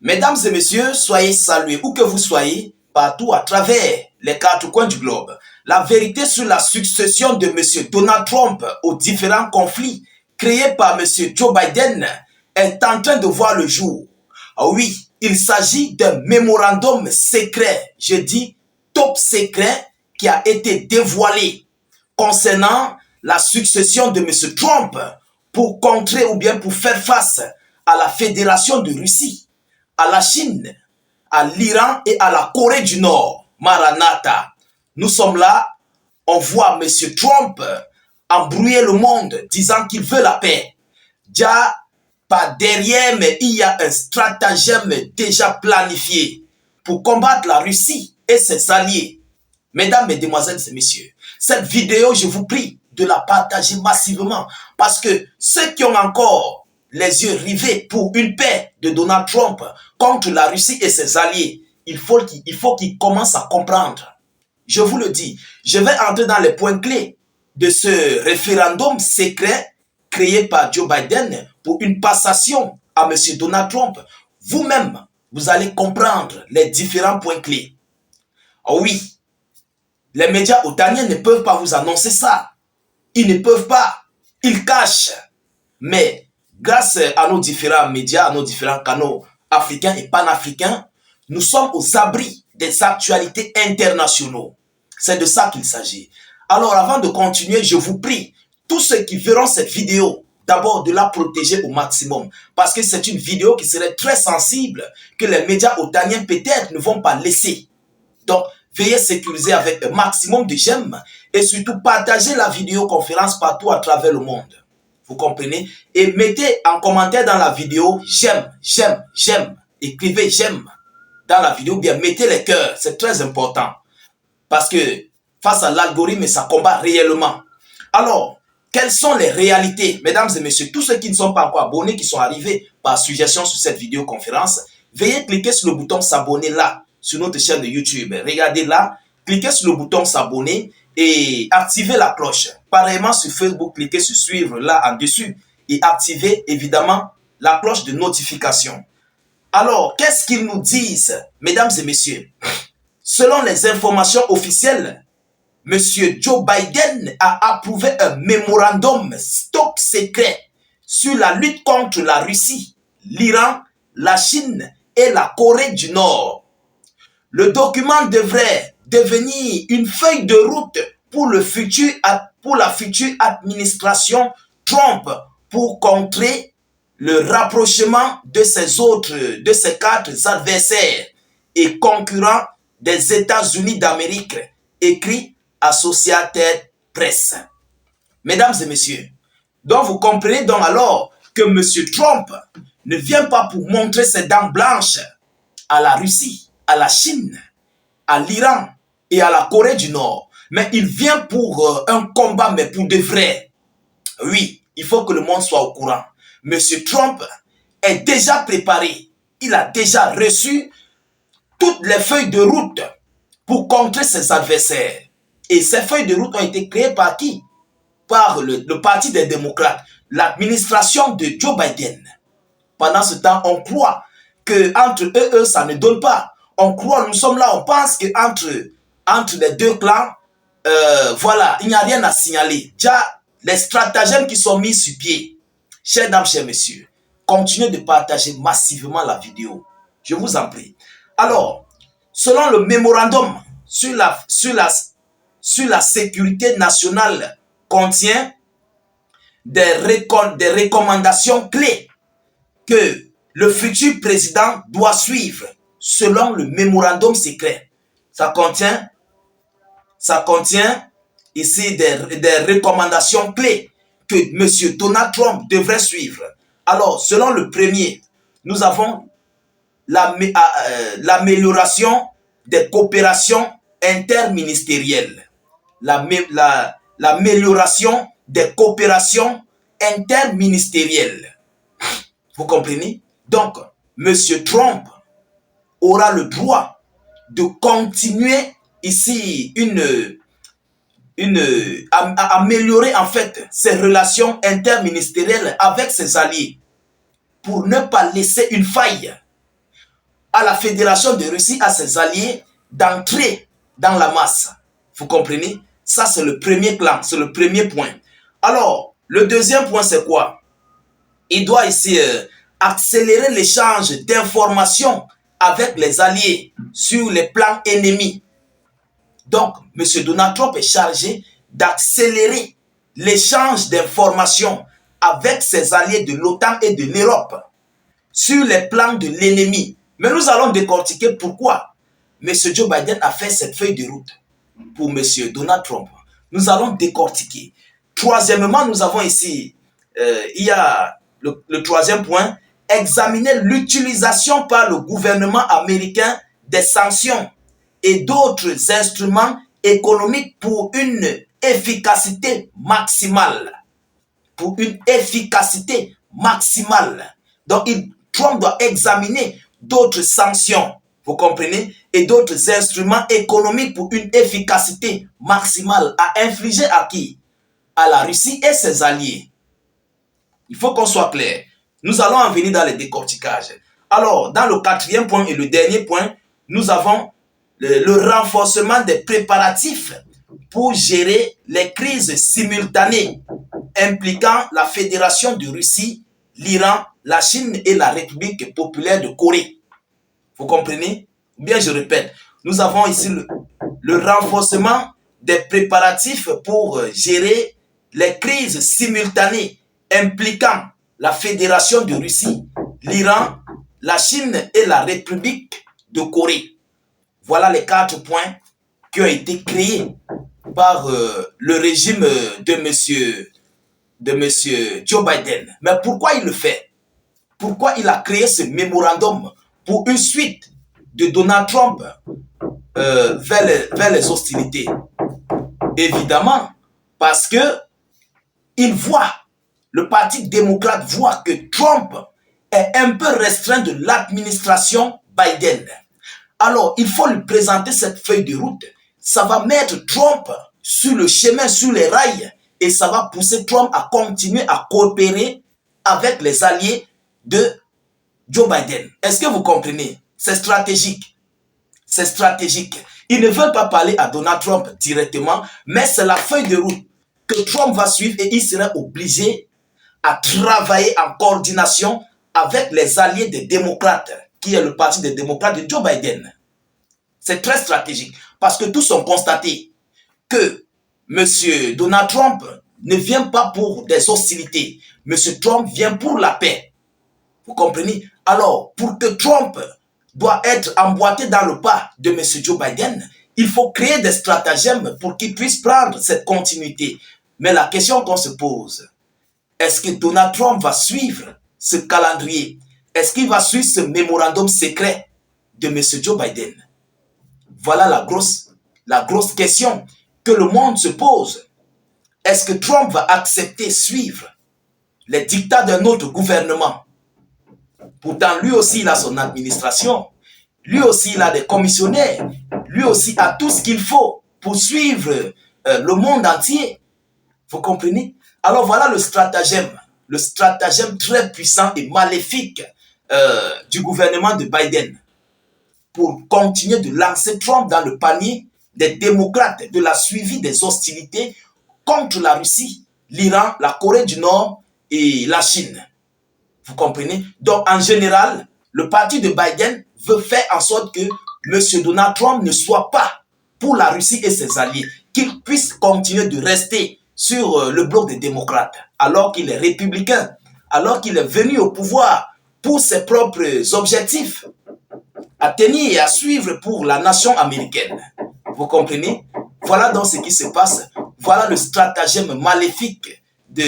Mesdames et messieurs, soyez salués où que vous soyez, partout à travers les quatre coins du globe. La vérité sur la succession de M. Donald Trump aux différents conflits créés par M. Joe Biden est en train de voir le jour. Ah oui, il s'agit d'un mémorandum secret, je dis top secret, qui a été dévoilé concernant la succession de M. Trump pour contrer ou bien pour faire face à la Fédération de Russie, à la Chine, à l'Iran et à la Corée du Nord. Maranatha. Nous sommes là, on voit M. Trump embrouiller le monde disant qu'il veut la paix. Déjà, pas derrière, mais il y a un stratagème déjà planifié pour combattre la Russie et ses alliés. Mesdames, mesdemoiselles et messieurs, cette vidéo, je vous prie de la partager massivement parce que ceux qui ont encore les yeux rivés pour une paix de Donald Trump contre la Russie et ses alliés, il faut qu'ils commencent à comprendre. Je vous le dis, je vais entrer dans les points clés de ce référendum secret créé par Joe Biden pour une passation à M. Donald Trump. Vous-même, vous allez comprendre les différents points clés. Oh oui, les médias otaniens ne peuvent pas vous annoncer ça. Ils ne peuvent pas. Ils cachent. Mais grâce à nos différents médias, à nos différents canaux africains et panafricains, nous sommes aux abris des actualités internationaux. C'est de ça qu'il s'agit. Alors avant de continuer, je vous prie, tous ceux qui verront cette vidéo, d'abord de la protéger au maximum. Parce que c'est une vidéo qui serait très sensible, que les médias otaniens peut-être ne vont pas laisser. Donc, veuillez sécuriser avec un maximum de j'aime et surtout partagez la vidéoconférence partout à travers le monde. Vous comprenez? Et mettez en commentaire dans la vidéo j'aime, j'aime, j'aime. Écrivez j'aime dans la vidéo, bien mettez les cœurs, c'est très important. Parce que face à l'algorithme, ça combat réellement. Alors, quelles sont les réalités? Mesdames et messieurs, tous ceux qui ne sont pas encore abonnés, qui sont arrivés par suggestion sur cette vidéoconférence, veuillez cliquer sur le bouton s'abonner là, sur notre chaîne de YouTube. Regardez là, cliquez sur le bouton s'abonner et activez la cloche. Pareillement sur Facebook, cliquez sur suivre là en dessus et activez évidemment la cloche de notification. Alors, qu'est-ce qu'ils nous disent, mesdames et messieurs? Selon les informations officielles, M. Joe Biden a approuvé un mémorandum top secret sur la lutte contre la Russie, l'Iran, la Chine et la Corée du Nord. Le document devrait devenir une feuille de route pour la future administration Trump pour contrer le rapprochement de ces quatre adversaires et concurrents des États-Unis d'Amérique, écrit Associated Press. Mesdames et messieurs, donc vous comprenez donc alors que M. Trump ne vient pas pour montrer ses dents blanches à la Russie, à la Chine, à l'Iran et à la Corée du Nord. Mais il vient pour un combat, mais pour de vrai. Oui, il faut que le monde soit au courant. M. Trump est déjà préparé. Il a déjà reçu toutes les feuilles de route pour contrer ses adversaires. Et ces feuilles de route ont été créées par qui? Par le Parti des démocrates, l'administration de Joe Biden. Pendant ce temps, on croit qu'entre eux, ça ne donne pas. On croit, nous sommes là, on pense qu'entre les deux clans, voilà, il n'y a rien à signaler. Déjà, les stratagèmes qui sont mis sur pied. Chers dames, chers messieurs, continuez de partager massivement la vidéo. Je vous en prie. Alors, selon le mémorandum sur la sécurité nationale, contient des recommandations clés que le futur président doit suivre selon le mémorandum secret. Ça contient ici des recommandations clés que M. Donald Trump devrait suivre. Alors, selon le premier, nous avons l'amélioration des coopérations interministérielles. L'amélioration des coopérations interministérielles. Vous comprenez? Donc, M. Trump aura le droit de continuer ici à améliorer en fait ses relations interministérielles avec ses alliés pour ne pas laisser une faille à la Fédération de Russie, à ses alliés, d'entrer dans la masse. Vous comprenez? Ça, c'est le premier plan, c'est le premier point. Alors, le deuxième point, c'est quoi? Il doit ici accélérer l'échange d'informations avec les alliés sur les plans ennemis. Donc, M. Donald Trump est chargé d'accélérer l'échange d'informations avec ses alliés de l'OTAN et de l'Europe sur les plans de l'ennemi. Mais nous allons décortiquer pourquoi M. Joe Biden a fait cette feuille de route pour M. Donald Trump. Nous allons décortiquer. Troisièmement, nous avons ici, il y a le troisième point, examiner l'utilisation par le gouvernement américain des sanctions et d'autres instruments économiques pour une efficacité maximale. Pour une efficacité maximale. Donc, Trump doit examiner d'autres sanctions, vous comprenez, et d'autres instruments économiques pour une efficacité maximale à infliger à qui? À la Russie et ses alliés. Il faut qu'on soit clair. Nous allons en venir dans le décortiquage. Alors, dans le quatrième point et le dernier point, nous avons le renforcement des préparatifs pour gérer les crises simultanées impliquant la Fédération de Russie, l'Iran, la Chine et la République populaire de Corée. Vous comprenez? Bien, je répète, nous avons ici le renforcement des préparatifs pour gérer les crises simultanées impliquant la Fédération de Russie, l'Iran, la Chine et la République de Corée. Voilà les 4 points qui ont été créés par le régime de monsieur Joe Biden. Mais pourquoi il le fait? Pourquoi il a créé ce mémorandum pour une suite de Donald Trump vers les hostilités? Évidemment, parce que le Parti démocrate voit que Trump est un peu restreint de l'administration Biden. Alors, il faut lui présenter cette feuille de route. Ça va mettre Trump sur le chemin, sur les rails, et ça va pousser Trump à continuer à coopérer avec les alliés de Joe Biden. Est-ce que vous comprenez? C'est stratégique. C'est stratégique. Ils ne veulent pas parler à Donald Trump directement, mais c'est la feuille de route que Trump va suivre et il serait obligé à travailler en coordination avec les alliés des démocrates, qui est le parti des démocrates de Joe Biden. C'est très stratégique parce que tous ont constaté que M. Donald Trump ne vient pas pour des hostilités. M. Trump vient pour la paix. Vous comprenez? Alors, pour que Trump doit être emboîté dans le pas de M. Joe Biden, il faut créer des stratagèmes pour qu'il puisse prendre cette continuité. Mais la question qu'on se pose, est-ce que Donald Trump va suivre ce calendrier? Est-ce qu'il va suivre ce mémorandum secret de M. Joe Biden? Voilà la grosse question que le monde se pose. Est-ce que Trump va accepter suivre les dictats d'un autre gouvernement? Pourtant, lui aussi, il a son administration. Lui aussi, il a des commissionnaires. Lui aussi a tout ce qu'il faut pour suivre le monde entier. Vous comprenez? Alors voilà le stratagème très puissant et maléfique du gouvernement de Biden pour continuer de lancer Trump dans le panier des démocrates, de la suivi des hostilités contre la Russie, l'Iran, la Corée du Nord et la Chine. Vous comprenez? Donc, en général, le parti de Biden veut faire en sorte que M. Donald Trump ne soit pas pour la Russie et ses alliés, qu'il puisse continuer de rester sur le bloc des démocrates, alors qu'il est républicain, alors qu'il est venu au pouvoir pour ses propres objectifs, à tenir et à suivre pour la nation américaine. Vous comprenez? Voilà donc ce qui se passe. Voilà le stratagème maléfique de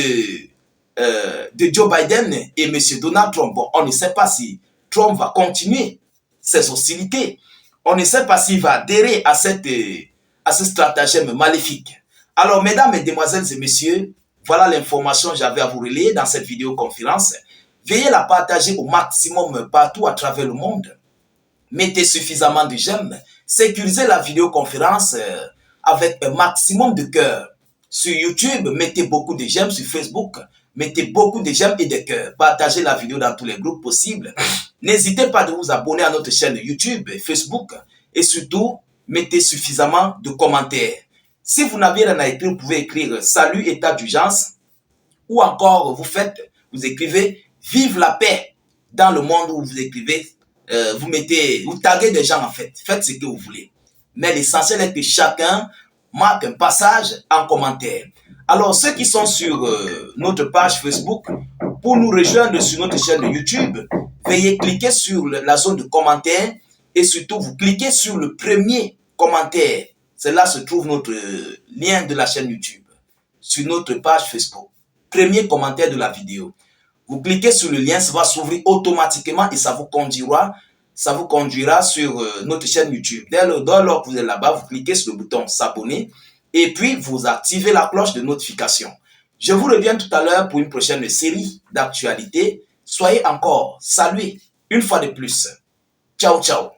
Joe Biden et M. Donald Trump. Bon, on ne sait pas si Trump va continuer ses hostilités. On ne sait pas s'il va adhérer à ce stratagème maléfique. Alors, mesdames, mesdemoiselles et messieurs, voilà l'information que j'avais à vous relayer dans cette vidéoconférence. Veuillez la partager au maximum partout à travers le monde. Mettez suffisamment de j'aime. Sécurisez la vidéoconférence avec un maximum de cœur. Sur YouTube, mettez beaucoup de j'aime. Sur Facebook, mettez beaucoup de j'aime et de cœur. Partagez la vidéo dans tous les groupes possibles. N'hésitez pas de vous abonner à notre chaîne YouTube, Facebook et surtout, mettez suffisamment de commentaires. Si vous n'avez rien à écrire, vous pouvez écrire salut état d'urgence ou encore vous écrivez vive la paix dans le monde où vous écrivez, vous taguez des gens en fait, faites ce que vous voulez. Mais l'essentiel est que chacun marque un passage en commentaire. Alors ceux qui sont sur notre page Facebook, pour nous rejoindre sur notre chaîne de YouTube, veuillez cliquer sur la zone de commentaires et surtout vous cliquez sur le premier commentaire. C'est là se trouve notre lien de la chaîne YouTube, sur notre page Facebook. Premier commentaire de la vidéo. Vous cliquez sur le lien, ça va s'ouvrir automatiquement et ça vous conduira sur notre chaîne YouTube. Dès lors que vous êtes là-bas, vous cliquez sur le bouton s'abonner et puis vous activez la cloche de notification. Je vous reviens tout à l'heure pour une prochaine série d'actualités. Soyez encore salués une fois de plus. Ciao, ciao.